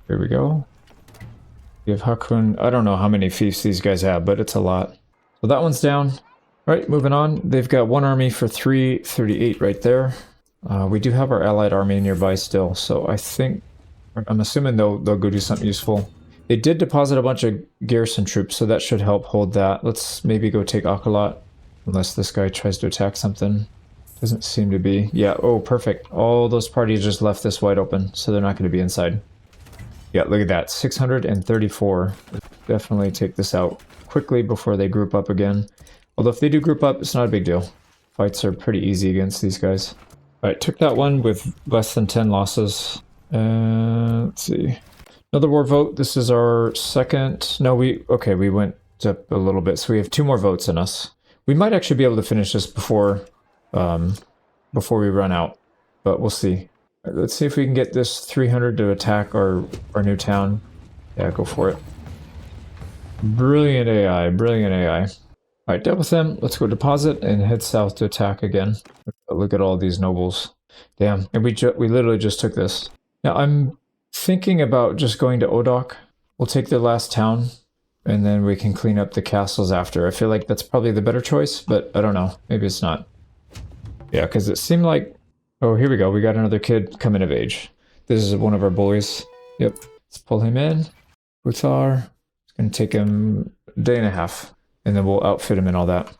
Here we go. We have Hakun. I don't know how many fiefs these guys have, but it's a lot. So that one's down. All right, moving on. They've got one army for 338 right there. We do have our allied army nearby still, so I'm assuming they'll go do something useful. They did deposit a bunch of garrison troops, so that should help hold that. Let's maybe go take Akalat, unless this guy tries to attack something. Doesn't seem to be. Yeah, oh, perfect. All those parties just left this wide open, so they're not going to be inside. Yeah, look at that. 634. Definitely take this out quickly before they group up again. Although if they do group up, it's not a big deal. Fights are pretty easy against these guys. Alright, took that one with less than 10 losses. Let's see. Another war vote. This is our second. No, we went up a little bit, so we have 2 more votes in us. We might actually be able to finish this before we run out, but we'll see. Right, let's see if we can get this 300 to attack our new town. Yeah, go for it. Brilliant AI, brilliant AI. Alright, dealt with them. Let's go deposit and head south to attack again. Look at all these nobles. Damn, and we literally just took this. Now I'm thinking about just going to Odok. We'll take the last town, and then we can clean up the castles after. I feel like that's probably the better choice, but I don't know. Maybe it's not. Yeah, because it seemed like... Oh, here we go. We got another kid coming of age. This is one of our boys. Yep. Let's pull him in. Uthar. It's going to take him a day and a half, and then we'll outfit him and all that.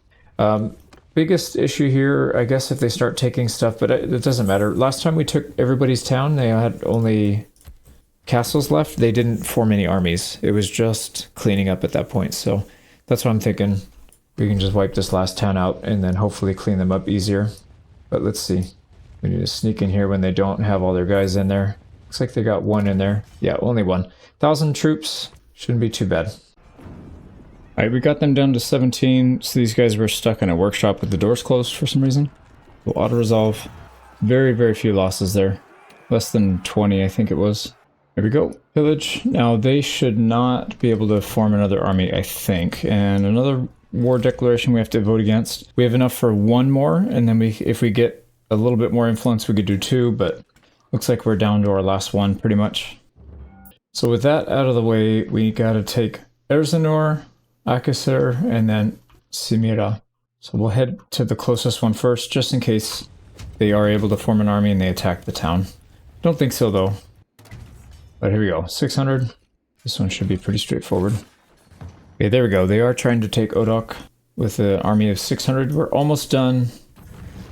Biggest issue here, I guess, if they start taking stuff, but it doesn't matter. Last time we took everybody's town, they had only castles left. They didn't form any armies. It was just cleaning up at that point. So that's what I'm thinking. We can just wipe this last town out and then hopefully clean them up easier. But let's see. We need to sneak in here when they don't have all their guys in there. Looks like they got 1 in there. Yeah, only 1. 1,000 troops. Shouldn't be too bad. Alright, we got them down to 17. So these guys were stuck in a workshop with the doors closed for some reason. We'll auto-resolve. Very, very few losses there. Less than 20, I think it was. There we go. Village. Now, they should not be able to form another army, I think. And another war declaration we have to vote against. We have enough for 1 more, and then if we get a little bit more influence, we could do 2, but looks like we're down to our last one, pretty much. So with that out of the way, we gotta take Erzanur, Akasur, and then Simira. So we'll head to the closest one first, just in case they are able to form an army and they attack the town. Don't think so, though. But here we go, 600. This one should be pretty straightforward. Okay, there we go. They are trying to take Odok with an army of 600. We're almost done.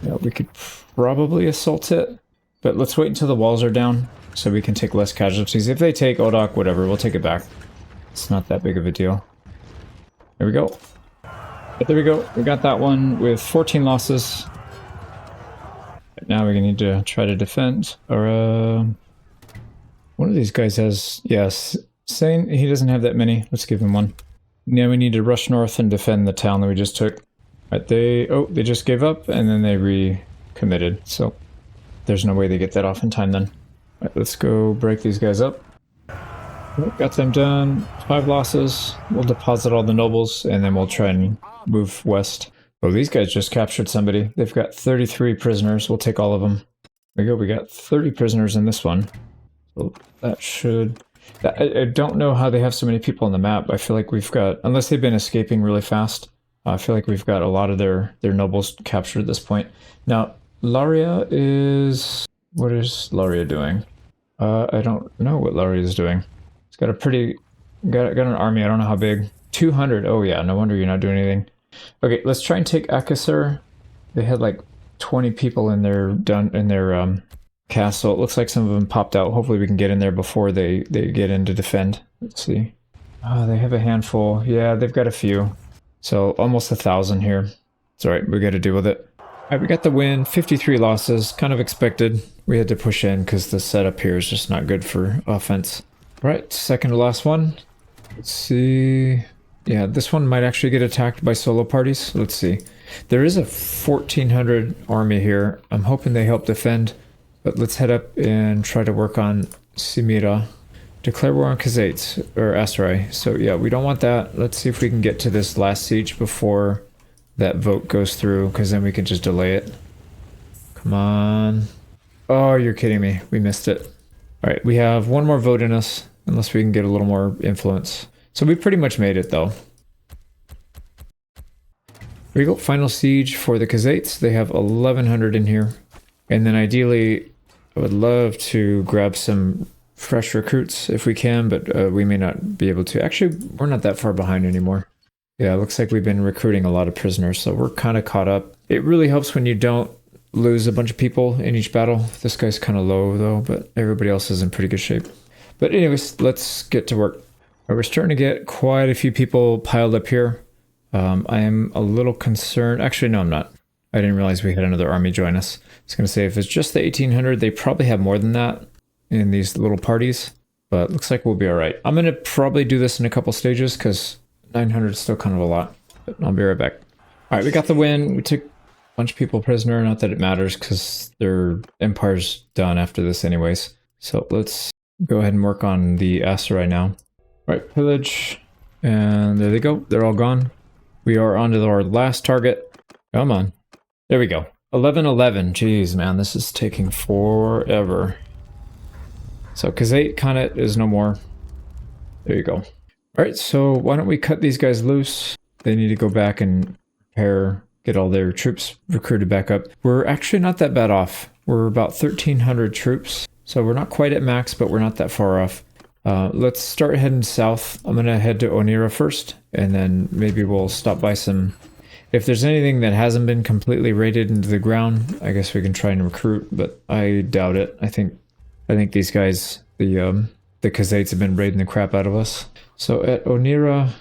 Yeah, we could probably assault it, but let's wait until the walls are down so we can take less casualties. If they take Odok, whatever, we'll take it back. It's not that big of a deal. There we go. But there we go. We got that one with 14 losses. Now we need to try to defend. Or, one of these guys has... Yes, saying he doesn't have that many. Let's give him 1. Now we need to rush north and defend the town that we just took. Right, they just gave up and then they recommitted. So there's no way they get that off in time then. Right, let's go break these guys up. Got them done. 5 losses. We'll deposit all the nobles and then we'll try and move west. Oh, these guys just captured somebody. They've got 33 prisoners. We'll take all of them. There we go. We got 30 prisoners in this one. So that should... I don't know how they have so many people on the map. I feel like we've got... Unless they've been escaping really fast. I feel like we've got a lot of their nobles captured at this point. Now, Laria is... What is Laria doing? I don't know what Laria is doing. It's got a pretty... Got an army, I don't know how big. 200. Oh yeah, no wonder you're not doing anything. Okay, let's try and take Akasur. They had like 20 people in their castle. It looks like some of them popped out. Hopefully we can get in there before they get in to defend. Let's see. Oh, they have a handful. Yeah, they've got a few. So almost 1,000 here. It's alright, we got to deal with it. Alright, we got the win. 53 losses. Kind of expected. We had to push in because the setup here is just not good for offense. Alright, second to last one. Let's see. Yeah, this one might actually get attacked by solo parties. Let's see. There is a 1,400 army here. I'm hoping they help defend. But let's head up and try to work on Simira. Declare war on Khazaits, or Asarai. So yeah, we don't want that. Let's see if we can get to this last siege before that vote goes through, because then we can just delay it. Come on. Oh, you're kidding me. We missed it. Alright, we have 1 more vote in us. unless we can get a little more influence. So we pretty much made it though. Here we go, final siege for the Khazaits. They have 1100 in here. And then ideally, I would love to grab some fresh recruits if we can, but we may not be able to. Actually, we're not that far behind anymore. Yeah, it looks like we've been recruiting a lot of prisoners, so we're kind of caught up. It really helps when you don't lose a bunch of people in each battle. This guy's kind of low though, but everybody else is in pretty good shape. But anyways, let's get to work. We're starting to get quite a few people piled up here. I am a little concerned. Actually, no, I'm not. I didn't realize we had another army join us. I was going to say, if it's just the 1800, they probably have more than that in these little parties, but looks like we'll be all right. I'm going to probably do this in a couple stages because 900 is still kind of a lot, but I'll be right back. All right, we got the win. We took a bunch of people prisoner. Not that it matters because their empire's done after this anyways. So let's go ahead and work on the Aserai now. All right, pillage. And there they go. They're all gone. We are on to our last target. Come on. There we go. 1111. Jeez, man, this is taking forever. So Khazate Khanate is no more. There you go. All right, so why don't we cut these guys loose? They need to go back and prepare, get all their troops recruited back up. We're actually not that bad off. We're about 1,300 troops. So we're not quite at max, but we're not that far off. Let's start heading south. I'm going to head to Onira first, and then maybe we'll stop by some... If there's anything that hasn't been completely raided into the ground, I guess we can try and recruit, but I doubt it. I think these guys, the Khazaits, have been raiding the crap out of us. So at Onira,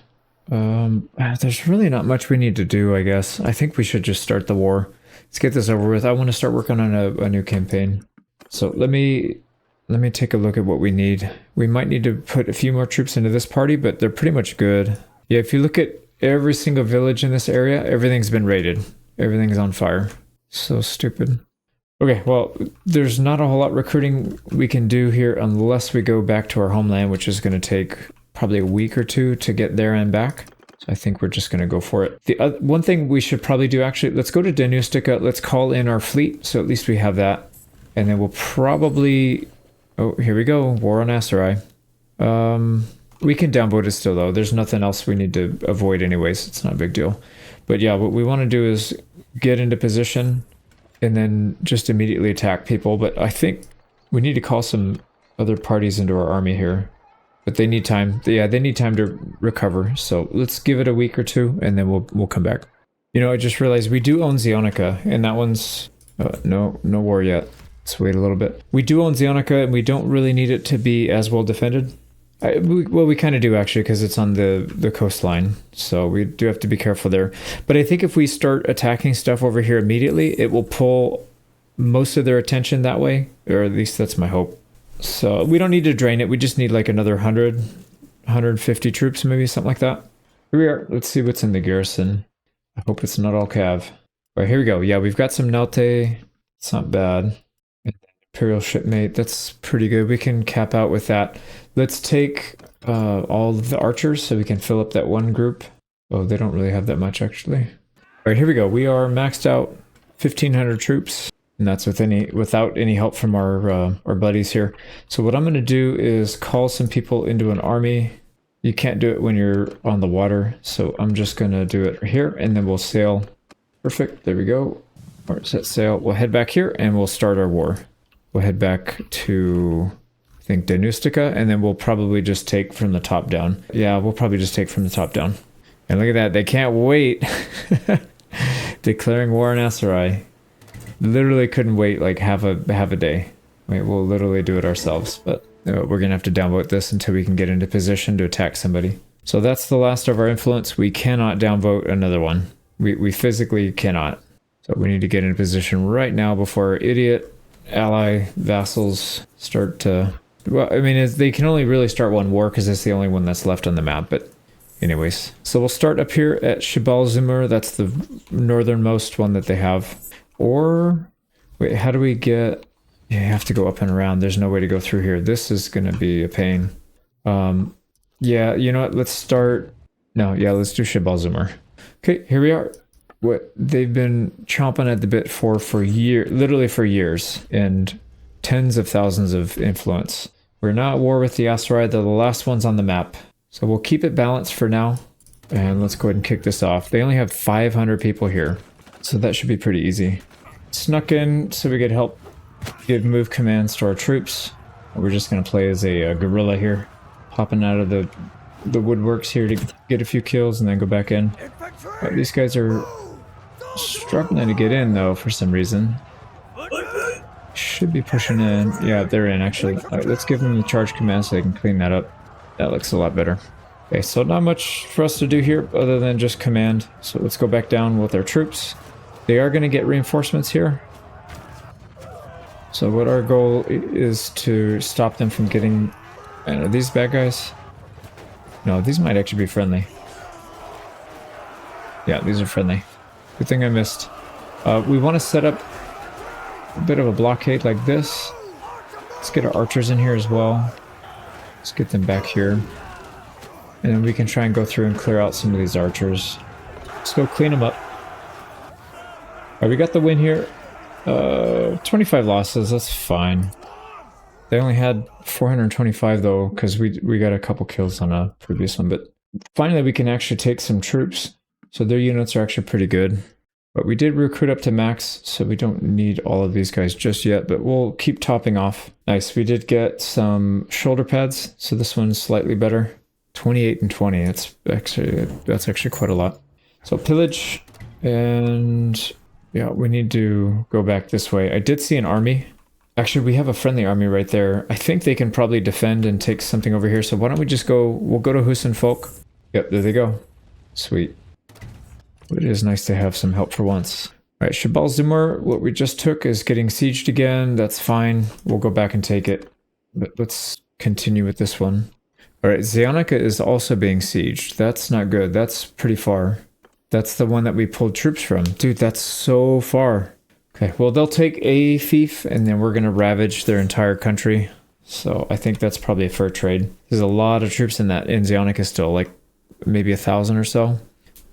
there's really not much we need to do, I guess. I think we should just start the war. Let's get this over with. I want to start working on a new campaign. So let me take a look at what we need. We might need to put a few more troops into this party, but they're pretty much good. Yeah, if you look at every single village in this area, everything's been raided. Everything's on fire. So stupid. Okay, well, there's not a whole lot recruiting we can do here unless we go back to our homeland, which is going to take probably a week or two to get there and back. So I think we're just going to go for it. The one thing we should probably do, actually, let's go to Danustica. Let's call in our fleet, so at least we have that. And then we'll probably... Oh, here we go. War on Aserai. We can downvote it still, though. There's nothing else we need to avoid anyways. It's not a big deal. But yeah, what we want to do is get into position and then just immediately attack people. But I think we need to call some other parties into our army here. But they need time. Yeah, they need time to recover. So let's give it a week or two, and then we'll come back. You know, I just realized we do own Zionica, and that one's... no war yet. Let's wait a little bit. We do own Zionica, and we don't really need it to be as well defended. Well, we kind of do, actually, because it's on the coastline. So we do have to be careful there. But I think if we start attacking stuff over here immediately, it will pull most of their attention that way. Or at least that's my hope. So we don't need to drain it. We just need like another 100, 150 troops, maybe something like that. Here we are. Let's see what's in the garrison. I hope it's not all cav. All right, here we go. Yeah, we've got some Nelte. It's not bad. Imperial shipmate, that's pretty good. We can cap out with that. Let's take all of the archers so we can fill up that one group. Oh, they don't really have that much, actually. All right, here we go. We are maxed out 1,500 troops, and that's without any help from our buddies here. So what I'm going to do is call some people into an army. You can't do it when you're on the water, so I'm just going to do it here, and then we'll sail. Perfect, there we go. All right, set sail. We'll head back here, and we'll start our war. We'll head back to, I think, Danustica, and then we'll probably just take from the top down. Yeah, we'll probably just take from the top down. And look at that, they can't wait. Declaring war on Aserai. Literally couldn't wait like half a day. Wait, we'll literally do it ourselves, but we're gonna have to downvote this until we can get into position to attack somebody. So that's the last of our influence. We cannot downvote another one. We physically cannot. So we need to get in position right now before our idiot ally vassals start to... Well, I mean, they can only really start one war because it's the only one that's left on the map, but anyways. So we'll start up here at Shibal Zumur. That's the northernmost one that they have. Or... Wait, how do we get... Yeah, you have to go up and around. There's no way to go through here. This is going to be a pain. Yeah, you know what? Let's start... No, yeah, let's do Shibal Zumur. Okay, here we are. What they've been chomping at the bit for years, literally for years, and tens of thousands of influence. We're not at war with the asteroid. They're the last ones on the map. So we'll keep it balanced for now. And let's go ahead and kick this off. They only have 500 people here. So that should be pretty easy. Snuck in so we could help give move commands to our troops. We're just going to play as a guerrilla here. Popping out of the woodworks here to get a few kills and then go back in. Right, these guys are struggling to get in though for some reason. Should be pushing in. Yeah, they're in actually. Alright, let's give them the charge command so they can clean that up. That looks a lot better. Okay, so not much for us to do here other than just command. So let's go back down with our troops. They are going to get reinforcements here. So what our goal is to stop them from getting... And are these bad guys? No, these might actually be friendly. Yeah, these are friendly. Good thing I missed. We want to set up a bit of a blockade like this. Let's get our archers in here as well. Let's get them back here. And then we can try and go through and clear out some of these archers. Let's go clean them up. Alright, we got the win here. 25 losses, that's fine. They only had 425 though, because we got a couple kills on a previous one. But finally we can actually take some troops. So their units are actually pretty good. But we did recruit up to max, so we don't need all of these guys just yet, but we'll keep topping off. Nice, we did get some shoulder pads, so this one's slightly better. 28 and 20, that's actually quite a lot. So pillage, and yeah, we need to go back this way. I did see an army. Actually, we have a friendly army right there. I think they can probably defend and take something over here, so why don't we just go, we'll go to Husin Folk. Yep, there they go. Sweet. It is nice to have some help for once. Alright, Shabal Zumur, what we just took is getting sieged again. That's fine. We'll go back and take it. But let's continue with this one. Alright, Zionica is also being sieged. That's not good. That's pretty far. That's the one that we pulled troops from. Dude, that's so far. Okay, well, they'll take a fief, and then we're going to ravage their entire country. So I think that's probably a fair trade. There's a lot of troops in Zionica still, like maybe 1,000 or so.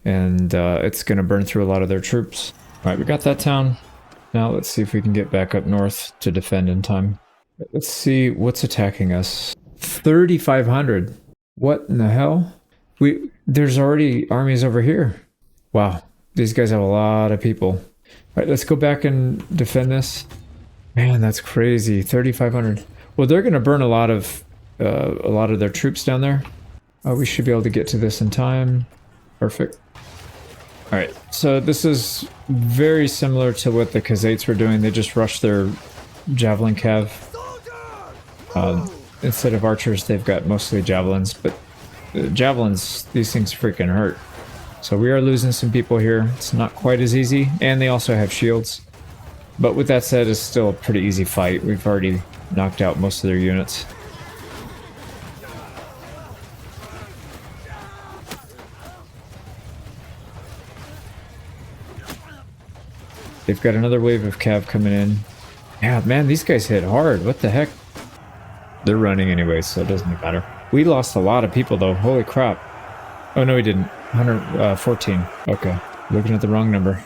And it's going to burn through a lot of their troops. Alright, we got that town. Now let's see if we can get back up north to defend in time. Let's see what's attacking us. 3,500. What in the hell? There's already armies over here. Wow, these guys have a lot of people. Alright, let's go back and defend this. Man, that's crazy. 3,500. Well, they're going to burn a lot of their troops down there. We should be able to get to this in time. Perfect. Alright, so this is very similar to what the Khazaits were doing. They just rushed their javelin cav. Instead of archers, they've got mostly javelins, but javelins, these things freaking hurt. So we are losing some people here. It's not quite as easy, and they also have shields. But with that said, it's still a pretty easy fight. We've already knocked out most of their units. They've got another wave of cav coming in. Yeah, man, these guys hit hard. What the heck? They're running anyway, so it doesn't matter. We lost a lot of people, though. Holy crap. Oh, no, we didn't. 114. Okay. Looking at the wrong number.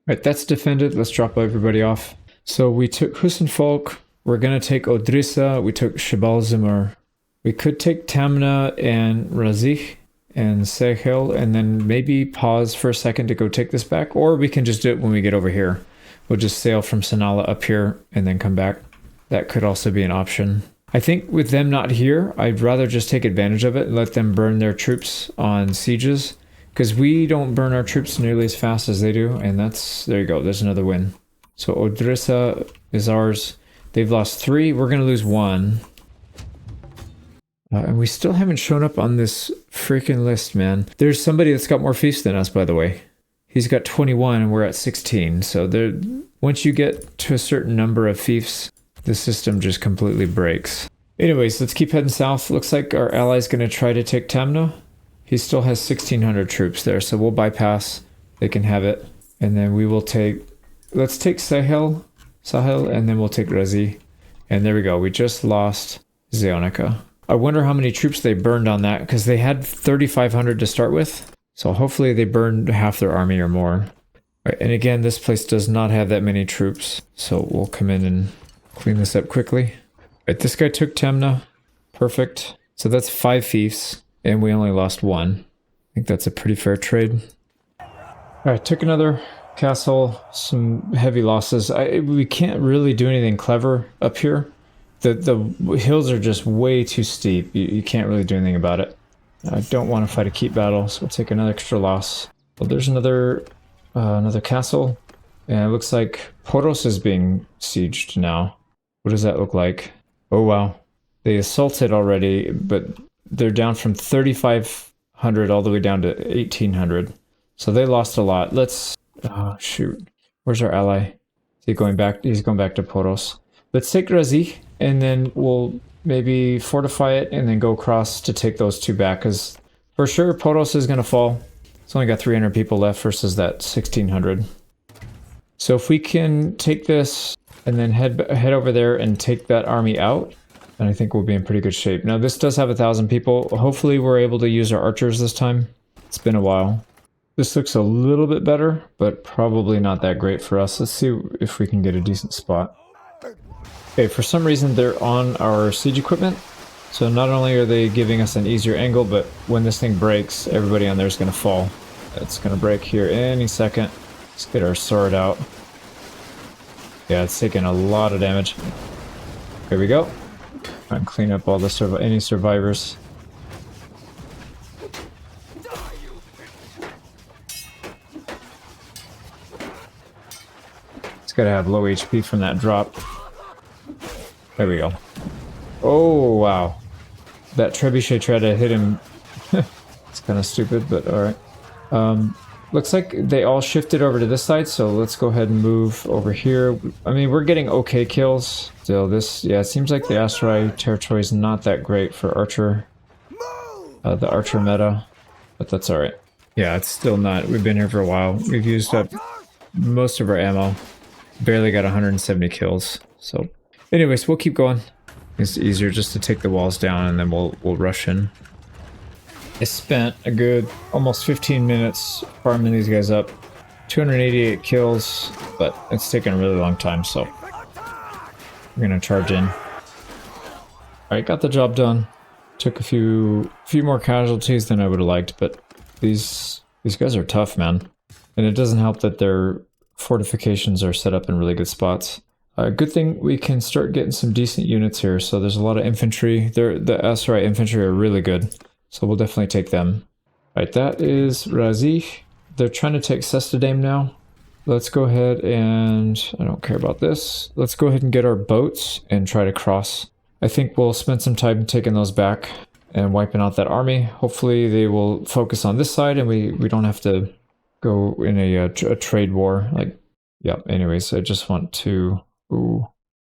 Alright, that's defended. Let's drop everybody off. So we took Husin Folk. We're going to take Odrissa. We took Shabal Zumur. We could take Tamna and Razih and Sehel, and then maybe pause for a second to go take this back, or we can just do it when we get over here. We'll just sail from Sanala up here and then come back. That could also be an option. I think with them not here, I'd rather just take advantage of it and let them burn their troops on sieges, because we don't burn our troops nearly as fast as they do, and that's, there you go, there's another win. So Odrissa is ours. They've lost 3, we're going to lose 1. And we still haven't shown up on this freaking list, man. There's somebody that's got more fiefs than us, by the way. He's got 21 and we're at 16. So there, once you get to a certain number of fiefs, the system just completely breaks. Anyways, let's keep heading south. Looks like our ally's going to try to take Tamna. He still has 1,600 troops there, so we'll bypass. They can have it. And then we will take... Let's take Sahel, and then we'll take Razi. And there we go. We just lost Zionica. I wonder how many troops they burned on that, because they had 3,500 to start with. So hopefully they burned half their army or more. Right, and again, this place does not have that many troops. So we'll come in and clean this up quickly. Right, this guy took Temna. Perfect. So that's 5 fiefs, and we only lost 1. I think that's a pretty fair trade. Alright, took another castle, some heavy losses. We can't really do anything clever up here. The hills are just way too steep. You can't really do anything about it. I don't want to fight a keep battle, so we'll take another extra loss. Well, there's another castle, and it looks like Poros is being sieged now. What does that look like? Oh wow. They assaulted already, but they're down from 3,500 all the way down to 1,800. So they lost a lot. Let's... Oh, shoot. Where's our ally? Is he going back? He's going back to Poros. Let's take Razi, and then we'll maybe fortify it, and then go across to take those 2 back, because for sure Poros is going to fall. It's only got 300 people left versus that 1,600. So if we can take this, and then head over there and take that army out, and I think we'll be in pretty good shape. Now this does have 1,000 people. Hopefully we're able to use our archers this time. It's been a while. This looks a little bit better, but probably not that great for us. Let's see if we can get a decent spot. Okay, for some reason they're on our siege equipment. So not only are they giving us an easier angle, but when this thing breaks, everybody on there is going to fall. It's going to break here any second. Let's get our sword out. Yeah, it's taking a lot of damage. Here we go. Try and clean up all the any survivors. It's got to have low HP from that drop. There we go. Oh, wow. That trebuchet tried to hit him. It's kind of stupid, but alright. Looks like they all shifted over to this side, so let's go ahead and move over here. I mean, we're getting okay kills. Still, this, yeah, it seems like the Asteroid territory is not that great for Archer. The Archer meta, but that's alright. Yeah, it's still not. We've been here for a while. We've used up most of our ammo. Barely got 170 kills, so... Anyways, we'll keep going. It's easier just to take the walls down and then we'll rush in. I spent a good almost 15 minutes farming these guys up. 288 kills, but it's taken a really long time, so we're gonna charge in. Alright, got the job done. Took a few more casualties than I would have liked, but these guys are tough, man. And it doesn't help that their fortifications are set up in really good spots. Good thing we can start getting some decent units here. So there's a lot of infantry. The Asteroid infantry are really good. So we'll definitely take them. Alright, that is Razi. They're trying to take Sestadame now. Let's go ahead and... I don't care about this. Let's go ahead and get our boats and try to cross. I think we'll spend some time taking those back and wiping out that army. Hopefully they will focus on this side and we don't have to go in a trade war. Like, yeah, anyways, I just want to... Ooh,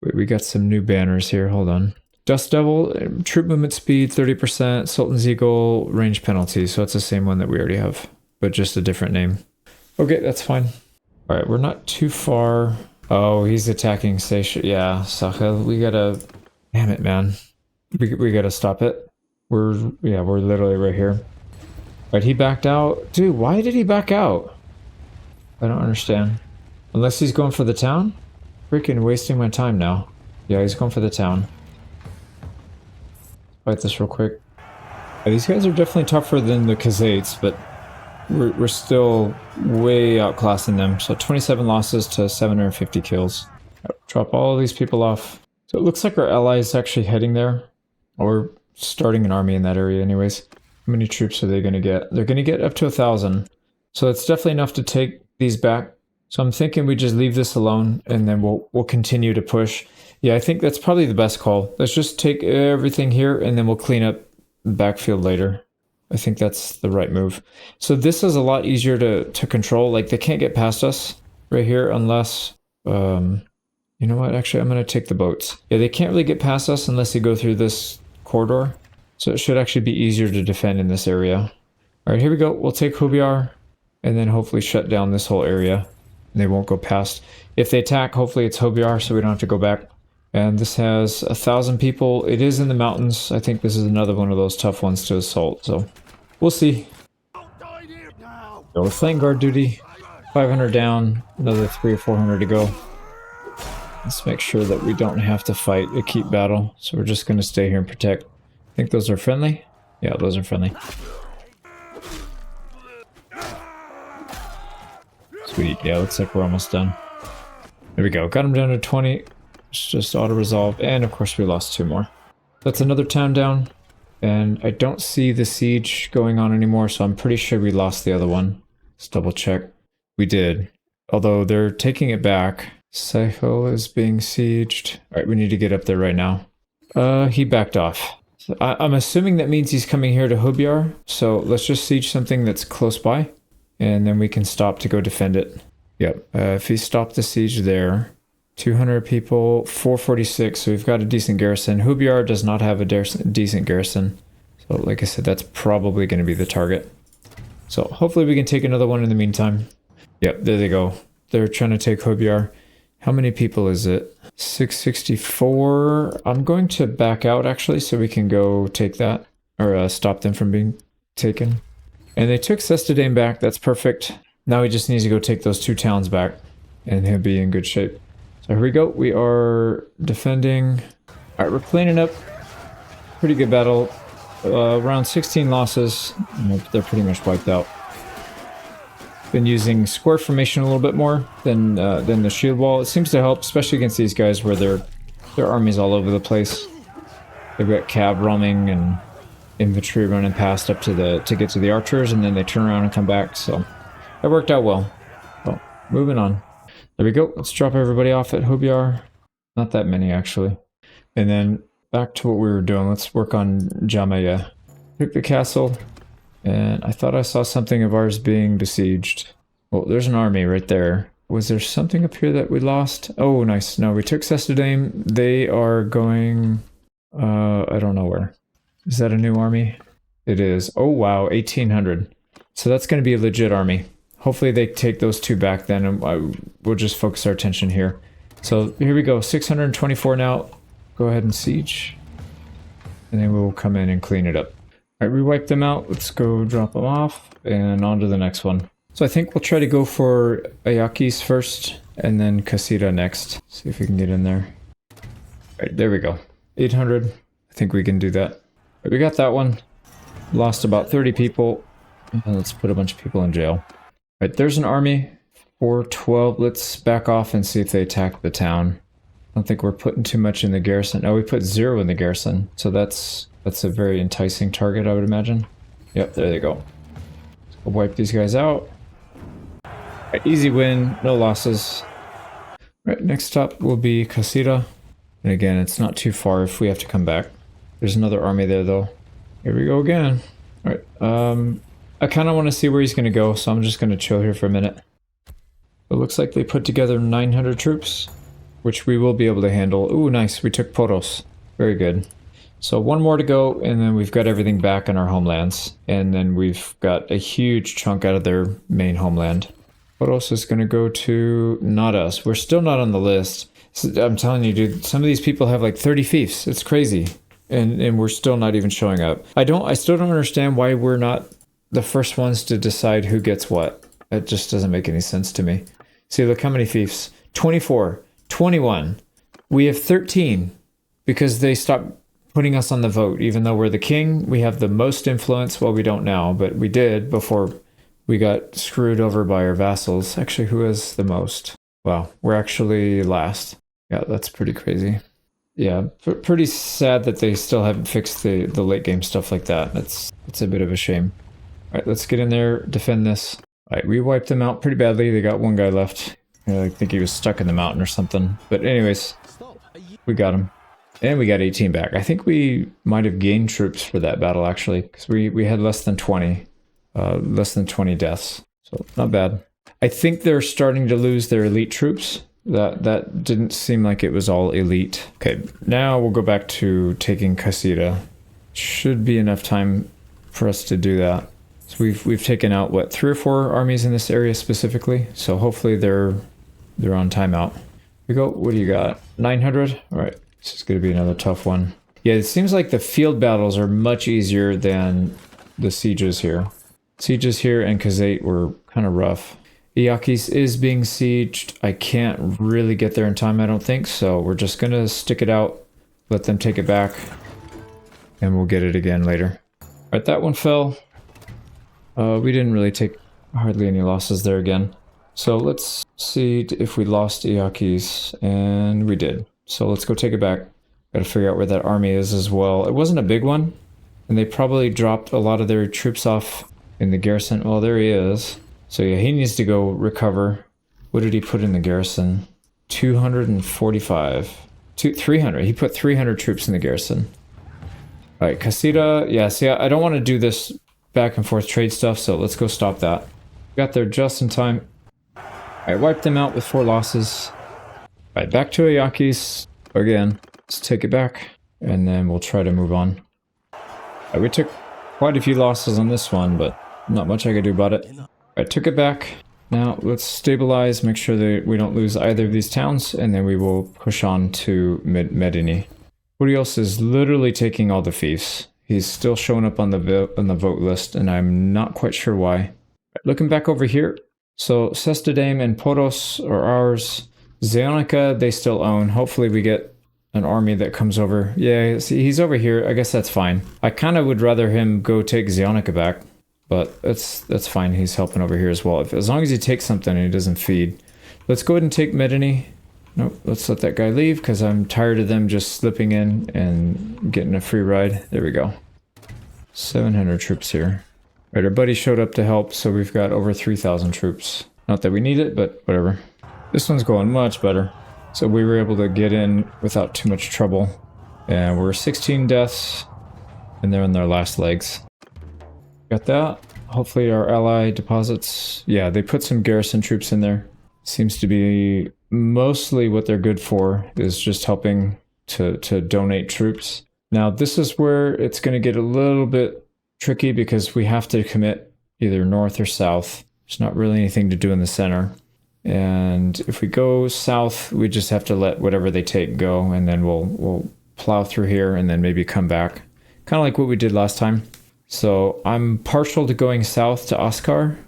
wait, we got some new banners here. Hold on. Dust Devil, troop movement speed 30%, Sultan's Eagle, range penalty. So it's the same one that we already have, but just a different name. Okay, that's fine. All right, we're not too far. Oh, he's attacking station. Yeah, Sahel, we gotta... Damn it, man. We gotta stop it. We're literally right here. All right, he backed out. Dude, why did he back out? I don't understand. Unless he's going for the town? Freaking wasting my time now. Yeah, he's going for the town. Fight this real quick. Yeah, these guys are definitely tougher than the Khazaits, but we're still way outclassing them. So 27 losses to 750 kills. Drop all these people off. So it looks like our ally is actually heading there. Or starting an army in that area anyways. How many troops are they going to get? They're going to get up to 1,000. So it's definitely enough to take these back. So I'm thinking we just leave this alone and then we'll continue to push. Yeah, I think that's probably the best call. Let's just take everything here and then we'll clean up the backfield later. I think that's the right move. So this is a lot easier to control. Like, they can't get past us right here unless... you know what? Actually, I'm going to take the boats. Yeah, they can't really get past us unless they go through this corridor. So it should actually be easier to defend in this area. Alright, here we go. We'll take Hubiar and then hopefully shut down this whole area. They won't go past. If they attack, hopefully it's Hobiar, so we don't have to go back. And this has 1,000 people. It is in the mountains. I think this is another one of those tough ones to assault, so we'll see. So flame guard duty, 500 down, another 300 or 400 to go. Let's make sure that we don't have to fight a keep battle, so we're just going to stay here and protect. I think those are friendly. Yeah, those are friendly. Sweet. Yeah, looks like we're almost done. There we go. Got them down to 20. It's just auto-resolve. And of course we lost 2 more. That's another town down. And I don't see the siege going on anymore, so I'm pretty sure we lost the other one. Let's double check. We did. Although they're taking it back. Seiho is being sieged. Alright, we need to get up there right now. He backed off. So I'm assuming that means he's coming here to Hubyar. So let's just siege something that's close by. And then we can stop to go defend it. Yep, if he stopped the siege there, 200 people, 446, so we've got a decent garrison. Hubyar does not have a decent garrison. So like I said, that's probably going to be the target. So hopefully we can take another one in the meantime. Yep, there they go. They're trying to take Hubyar. How many people is it? 664. I'm going to back out actually so we can go take that. Or stop them from being taken. And they took Sestadane back, that's perfect. Now he just needs to go take those 2 towns back. And he'll be in good shape. So here we go, we are defending. Alright, we're cleaning up. Pretty good battle. Around 16 losses. They're pretty much wiped out. Been using square formation a little bit more than the shield wall. It seems to help, especially against these guys where their armies all over the place. They've got cab roaming and infantry running past up to get to the archers, and then they turn around and come back. So that worked out well. Well, moving on. There we go. Let's drop everybody off at Hubyar. Not that many, actually. And then back to what we were doing. Let's work on Jamaya. Took the castle, and I thought I saw something of ours being besieged. Well, there's an army right there. Was there something up here that we lost? Oh, nice. No, we took Sestadane. They are going... I don't know where. Is that a new army? It is. Oh, wow. 1,800. So that's going to be a legit army. Hopefully they take those 2 back then, and we'll just focus our attention here. So here we go, 624 now. Go ahead and siege. And then we'll come in and clean it up. Alright, we wiped them out. Let's go drop them off, and on to the next one. So I think we'll try to go for Ayakis first, and then Kasida next. See if we can get in there. Alright, there we go. 800. I think we can do that. Right, we got that one. Lost about 30 people. And let's put a bunch of people in jail. Right, there's an army, 412. Let's back off and see if they attack the town. I don't think we're putting too much in the garrison. Oh, we put 0 in the garrison. So that's a very enticing target, I would imagine. Yep, there they go. We'll wipe these guys out. Right, easy win, no losses. Right, next up will be Kasida. And again, it's not too far if we have to come back. There's another army there, though. Here we go again. All right, I kind of want to see where he's going to go, so I'm just going to chill here for a minute. It looks like they put together 900 troops, which we will be able to handle. Ooh, nice. We took Poros. Very good. So 1 more to go, and then we've got everything back in our homelands. And then we've got a huge chunk out of their main homeland. Poros is going to go to not us. We're still not on the list. So I'm telling you, dude, some of these people have like 30 fiefs. It's crazy. And we're still not even showing up. I still don't understand why we're not the first ones to decide who gets what. It just doesn't make any sense to me. See, look how many fiefs. 24, 21. We have 13 because they stopped putting us on the vote. Even though we're the king, we have the most influence. Well, we don't now, but we did before we got screwed over by our vassals. Actually, who has the most? Wow, we're actually last. Yeah, that's pretty crazy. Yeah, pretty sad that they still haven't fixed the late game stuff like that. It's a bit of a shame. All right, let's get in there, defend this. All right, we wiped them out pretty badly. They got 1 guy left. I think he was stuck in the mountain or something. But anyways, we got him. And we got 18 back. I think we might have gained troops for that battle, actually, because we had less than 20 deaths. So not bad. I think they're starting to lose their elite troops. That didn't seem like it was all elite. Okay, now we'll go back to taking Kasida. Should be enough time for us to do that. So we've taken out, what, 3 or 4 armies in this area specifically. So hopefully they're on timeout. Here we go. What do you got? 900? All right. This is going to be another tough one. Yeah, it seems like the field battles are much easier than the sieges here. Sieges here and Kazate were kind of rough. Iakis is being sieged. I can't really get there in time, I don't think. So we're just going to stick it out. Let them take it back. and we'll get it again later. Alright, that one fell. We didn't really take hardly any losses there again. So let's see if we lost Iakis, and we did. So let's go take it back. Gotta figure out where that army is as well. It wasn't a big one, and they probably dropped a lot of their troops off in the garrison. Well, there he is. So yeah, he needs to go recover. What did he put in the garrison? 245. 300. He put 300 troops in the garrison. Alright, Casita. Yeah, see, I don't want to do this back and forth trade stuff, so let's go stop that. Got there just in time. I wiped them out with 4 losses. Alright, back to Iakis again. Let's take it back, and then we'll try to move on. We took quite a few losses on this one, but not much I could do about it. I took it back. Now let's stabilize, make sure that we don't lose either of these towns, and then we will push on to Medini. Urios is literally taking all the fiefs. He's still showing up on the vote list, and I'm not quite sure why. Looking back over here, so Sestadame and Poros are ours. Zeonica, they still own. Hopefully we get an army that comes over. Yeah, see, he's over here. I guess that's fine. I kind of would rather him go take Zeonica back, but that's fine. He's helping over here as well. As long as he takes something and he doesn't feed. Let's go ahead and take Medini. Nope, let's let that guy leave because I'm tired of them just slipping in and getting a free ride. There we go. 700 troops here. Right, our buddy showed up to help, so we've got over 3,000 troops. Not that we need it, but whatever. This one's going much better. So we were able to get in without too much trouble. And we're 16 deaths, and they're in their last legs. Got that. Hopefully our ally deposits. Yeah, they put some garrison troops in there. Seems to be mostly what they're good for, is just helping to donate troops. Now this is where it's going to get a little bit tricky because we have to commit either north or south. There's not really anything to do in the center. And if we go south, we just have to let whatever they take go, and then we'll plow through here and then maybe come back. Kind of like what we did last time. So I'm partial to going south to Oscar.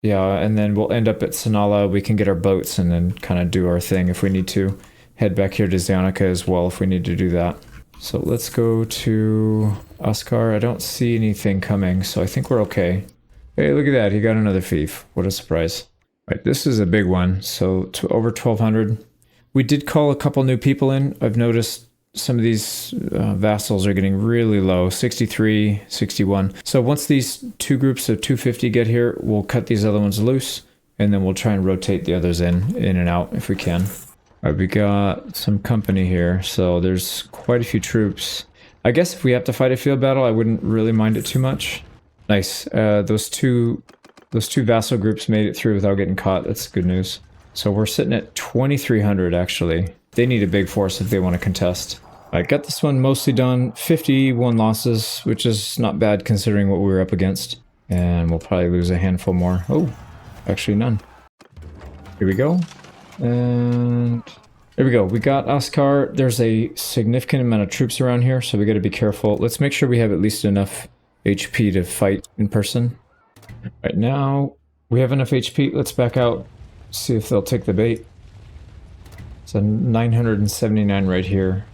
Yeah, and then we'll end up at Sanala. We can get our boats and then kind of do our thing if we need to. Head back here to Zeonica as well if we need to do that. So let's go to Oscar. I don't see anything coming, so I think we're okay. Hey, look at that. He got another fief. What a surprise. Right, this is a big one, so to over 1,200. We did call a couple new people in. I've noticed some of these vassals are getting really low, 63, 61. So once these 2 groups of 250 get here, we'll cut these other ones loose, and then we'll try and rotate the others in and out if we can. All right, we got some company here, so there's quite a few troops. I guess if we have to fight a field battle, I wouldn't really mind it too much. Nice. Those two vassal groups made it through without getting caught. That's good news. So we're sitting at 2,300 actually. They need a big force if they want to contest. I got this one mostly done. 51 losses, which is not bad considering what we were up against. And we'll probably lose a handful more. Oh, actually none. Here we go. And there we go. We got Oscar. There's a significant amount of troops around here, so we got to be careful. Let's make sure we have at least enough HP to fight in person. Right now, we have enough HP. Let's back out, see if they'll take the bait. It's a 979 right here.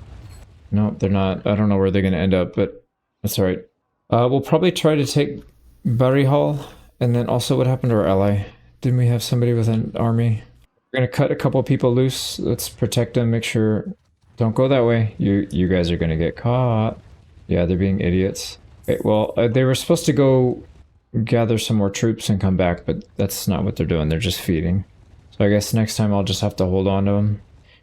No, they're not. I don't know where they're going to end up, but that's all right. We'll probably try to take Barihal, and then also what happened to our ally? Didn't we have somebody with an army? We're going to cut a couple people loose. Let's protect them, make sure... Don't go that way. You guys are going to get caught. Yeah, they're being idiots. Okay, well, they were supposed to go gather some more troops and come back, but that's not what they're doing. They're just feeding. So I guess next time I'll just have to hold on to him.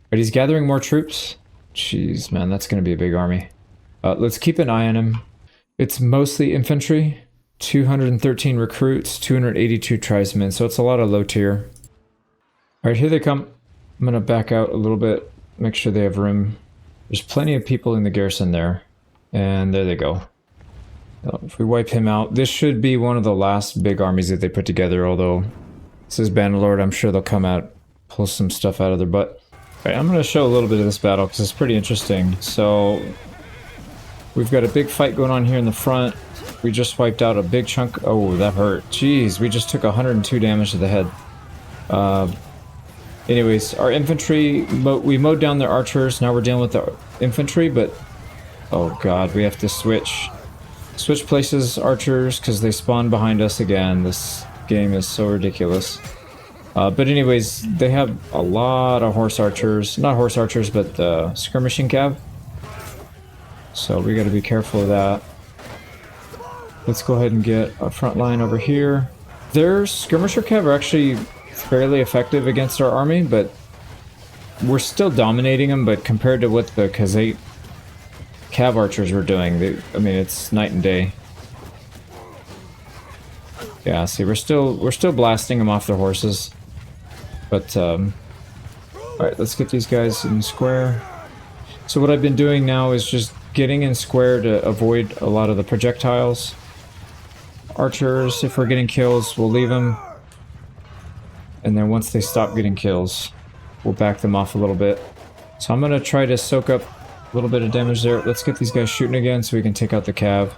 But he's gathering more troops. Jeez, man, that's going to be a big army. Let's keep an eye on him. It's mostly infantry. 213 recruits, 282 tribesmen, so it's a lot of low tier. Alright, here they come. I'm going to back out a little bit, make sure they have room. There's plenty of people in the garrison there. And there they go. If we wipe him out, this should be one of the last big armies that they put together, although this is Bannerlord, I'm sure they'll come out, pull some stuff out of their butt. Alright, I'm going to show a little bit of this battle because it's pretty interesting. So, we've got a big fight going on here in the front. We just wiped out a big chunk. Oh, that hurt. Jeez, we just took 102 damage to the head. Anyways, our infantry, we mowed down their archers. Now we're dealing with the infantry, but Oh god, we have to switch places, archers, because they spawn behind us again. This game is so ridiculous. But anyways, they have a lot of horse archers. Not horse archers, but the skirmishing cav. So we gotta be careful of that. Let's go ahead and get a front line over here. Their skirmisher cav are actually fairly effective against our army, but we're still dominating them, but compared to what the Khazate cav archers were doing, I mean, it's night and day. Yeah, see, we're still blasting them off their horses. But, alright, let's get these guys in square. So what I've been doing now is just getting in square to avoid a lot of the projectiles. Archers, if we're getting kills, we'll leave them. And then once they stop getting kills, we'll back them off a little bit. So I'm going to try to soak up a little bit of damage there. Let's get these guys shooting again so we can take out the cav.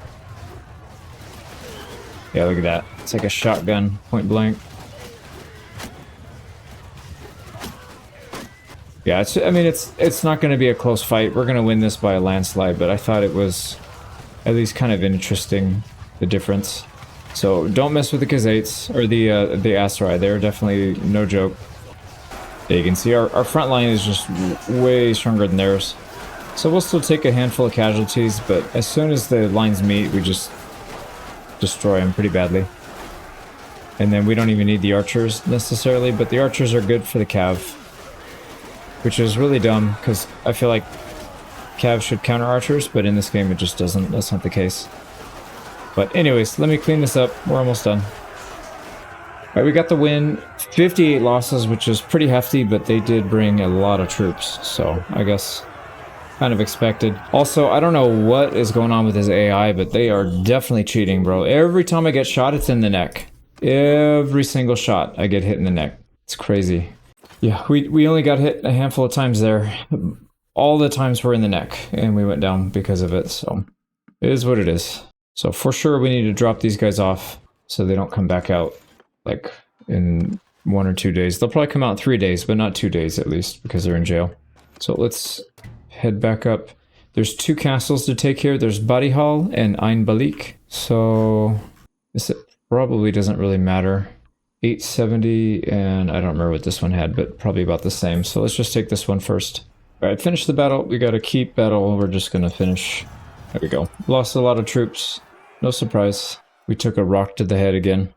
Yeah, look at that. It's like a shotgun, point blank. Yeah, it's not going to be a close fight. We're going to win this by a landslide, but I thought it was at least kind of interesting, the difference. So don't mess with the Khazates, or the Aserai. They're definitely no joke. Yeah, you can see our front line is just way stronger than theirs. So we'll still take a handful of casualties, but as soon as the lines meet, we just destroy them pretty badly. And then we don't even need the archers necessarily, but the archers are good for the cav. Which is really dumb, because I feel like cav should counter archers, but in this game it just doesn't. That's not the case. But anyways, let me clean this up. We're almost done. Alright, we got the win. 58 losses, which is pretty hefty, but they did bring a lot of troops, so I guess kind of expected. Also, I don't know what is going on with his AI, but they are definitely cheating, bro. Every time I get shot, it's in the neck. Every single shot, I get hit in the neck. It's crazy. Yeah, we only got hit a handful of times there. All the times were in the neck, and we went down because of it, so it is what it is. So for sure we need to drop these guys off so they don't come back out like in 1 or 2 days. They'll probably come out in 3 days, but not 2 days at least, because they're in jail. So let's head back up. There's 2 castles to take here. There's Badi Hall and Ain Balik. So this probably doesn't really matter. 870, and I don't remember what this one had, but probably about the same. So let's just take this one first. Alright, finish the battle. We got a keep battle. We're just gonna finish. There we go. Lost a lot of troops. No surprise. We took a rock to the head again.